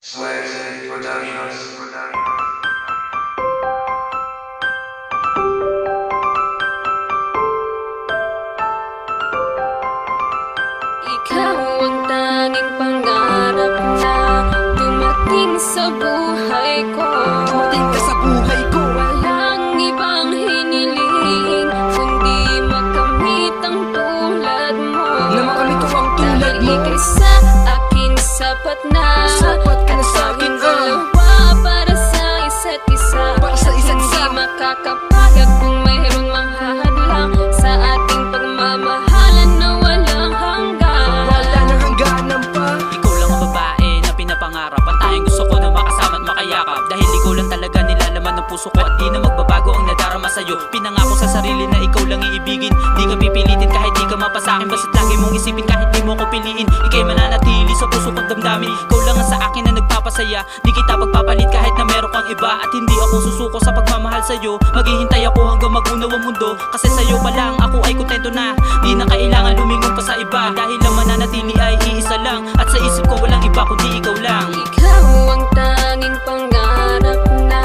Sweat Productions. Ikaw ang tanging pangarap na dumating sa buhay ko. Dumating ka sa buhay ko. Walang ibang hiniling kundi makamit ang tulad mo. Na makamit ko ang tulad mo. Dahil ika'y sa akin sapat na. Sapat ka na sa akin, dalawa para sa isa't isa. Para sa isa't isa. Hindi makakapayag kung mayroon mang hahadlang sa ating pagmamahalan na walang hanggan. Wala nang hangganan pa. Ikaw lang ang babae na pinapangarap. Ang tayong gusto ko na makasama at makayakap. Dahil ikaw lang talaga nilalaman ng puso ko. At di na magbabago ang nadarama sa'yo. Pinangako sa sarili na ikaw lang iibigin. Di ka pipilitin kahit di ka mapasakin. Basta't lagi mong isipin kahit di mo ko piliin. Ika'y mananatili sa puso ko't damdamin. Ikaw lang ang sa akin na nagpapasaya. Di kita pagpapalit kahit na meron kang iba. At hindi ako susuko sa pagmamahal sa'yo. Maghihintay ako hanggang magunaw ang mundo. Kasi sa'yo pa lang ako ay kontento na. Di na kailangan lumingon pa sa iba. Dahil ang mananatili ay iisa lang. At sa isip ko walang iba kundi ikaw lang. Ikaw ang tanging pangarap na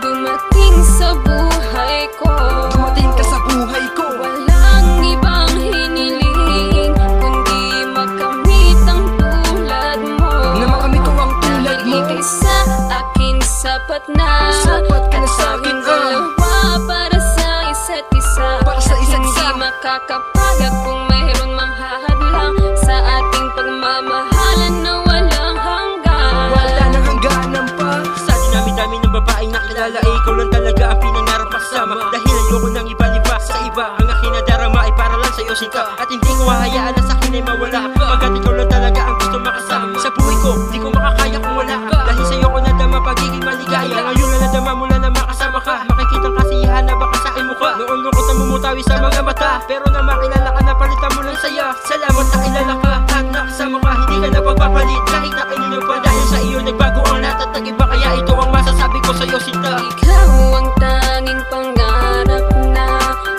dumating sa buhay ko. Dumating ka sa buhay ko. Walang ibang hiniling kundi makamit ang tulad mo. Na makamit ko ang tulad mo. Ika'y sa akin sapat na. Sapat ka na sa akin, dalawa para sa isa't isa. Para sa isa't isa. Hindi makakapayag kung mayroon mang hahadlang sa ating pagmamahalan na walang hanggan. Wala nang hangganan pa. Sa dinami-dami ng babaeng nakilala ay ikaw lang talaga ang pinangarap kasama. Dahil ayoko nang iba-liba sa iba. Ang aking nadarama ay para lang sa'yo sinta. At hindi ko hahayaan na sa'kin ay mawala. Pagkat ikaw lang talaga ang gusto makasama. Sa buhay ko, di ko makakaya kung wala ka. Dahil sa'yo ko nadama pagiging maligaya. Ngayon na nadama mula na makasama ka. Makikita ang kasiyahan na baka sa aking mukha. Noon lungkot na mumutawi sa mga mata. Pero na makilala ka na palitan mo ng saya. Salamat na kilala ka at nakasama ka. Hindi ka na pagpapalit kahit na kanino pa. Dahil sa iyo nagbago ang lahat at nag-iba. Kaya ito ang masasabi ko sa'yo sinta. Ikaw ang tanging pangarap na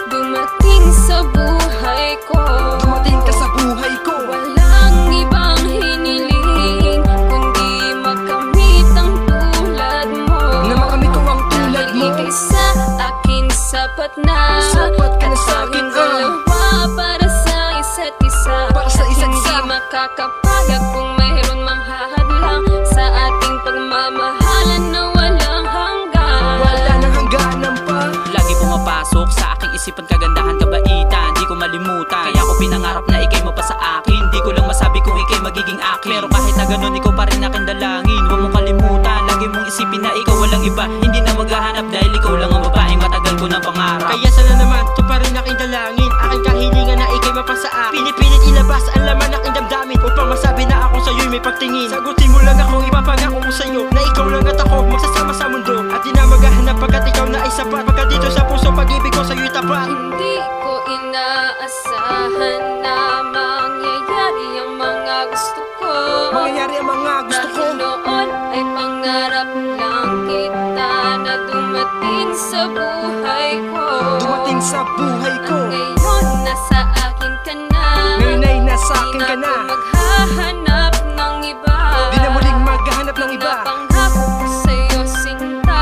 dumating sa buhay ko. Dumating ka sa buhay ko. Walang ibang hiniling kundi makamit ang tulad mo. Na makamit ko ang tulad mo. Ika'y sa akin sapat na. Sapat ka na sa akin, dalawa para sa isa't isa. Para sa isa't isa. Hindi makakapayag kung mayroon mang hahadlang sa ating pagmamahalan na walang hanggan. Wala nang hangganan pa. Lagi pumapasok sa aking isipan kagandahan kabaitan. Di ko malimutan. Kaya ko pinangarap na ikay mo pa sa akin. Di ko lang masabi kung ikay magiging akin. Pero kahit na ganun ikaw pa rin aking dalangin. Huwag mong kalimutan. Lagi mong isipin na ikaw walang iba. Hindi na maghahanap dahil ikaw lang ang babaeng matagal ko ng pangarap. Kaya sana naman, ito pa rin aking dalangin. Aking kahilingan na ikay mapasa akin. Pinipilit ilabas ang laman ng aking damdamin upang masabi na ako sa'yo'y may pagtingin. Sagutin mo lang ako, ipapangako ko sa'yo na ikaw lang at ako magsasama sa mundo. At di na maghahanap pagkat ikaw na ay sapat. Pagkat dito sa puso pag-ibig ko sa'yo'y tapat. Hindi ko inaasahan na mangyayari ang mga gusto ko. Mangyayari ang mga gusto ko. Dahil noon ay pangarap lang kita na dumating sa buhay ko. Dumating sa buhay ko. Ngayon nasa akin ka na. Ngayon ay nasa akin ka na. Di na ako maghahanap ng iba. Di na muling maghahanap ng iba. Napangako ko sa'yo sinta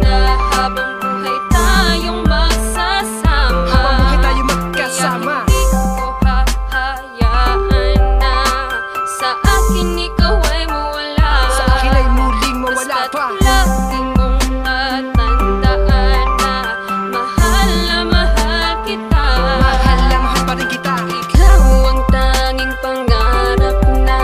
na habang buhay tayong magsasama. Habang buhay tayo magkasama. Kaya hindi ko hahayaan na sa akin ikaw ay mawala. Sa akin ay muling mawala Basta't pa. lagi mong tatandaan na mahal kita. Mahal na mahal pa rin kita. Ikaw ang tanging pangarap na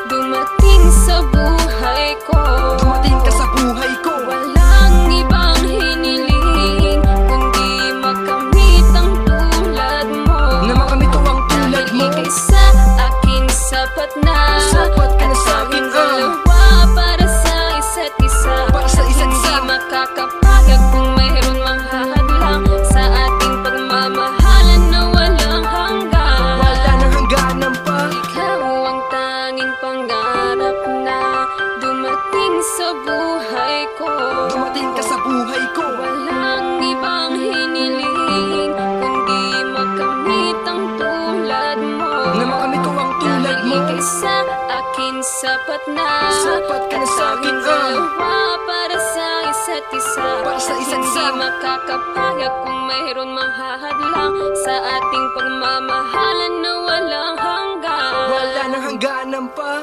dumating sa buhay ko. Dumating ka sa buhay ko. Walang ibang hiniling kundi makamit ang tulad mo. Na makamit ko ang tulad mo. Ika'y sa akin sapat na. Sapat ka na sa akin, dalawa para sa isa't isa. Para sa isa't isa. Hindi makakapayag kung mayroon mang hahadlang sa ating pagmamahalan na walang hanggan. Wala nang hangganan pa. Ikaw ang tanging pangarap na dumating sa buhay ko. Dumating ka sa buhay ko. Walang ibang hiniling kundi makamit ang tulad mo. Na makamit ko ang tulad mo. Ika'y sa akin sapat na. Sapat ka na sa bawat isa. Para sa isa't isa. Hindi makakapayag kung mayroon mang hahadlang sa ating pagmamahalan na walang hanggan. Wala nang hangganan pa.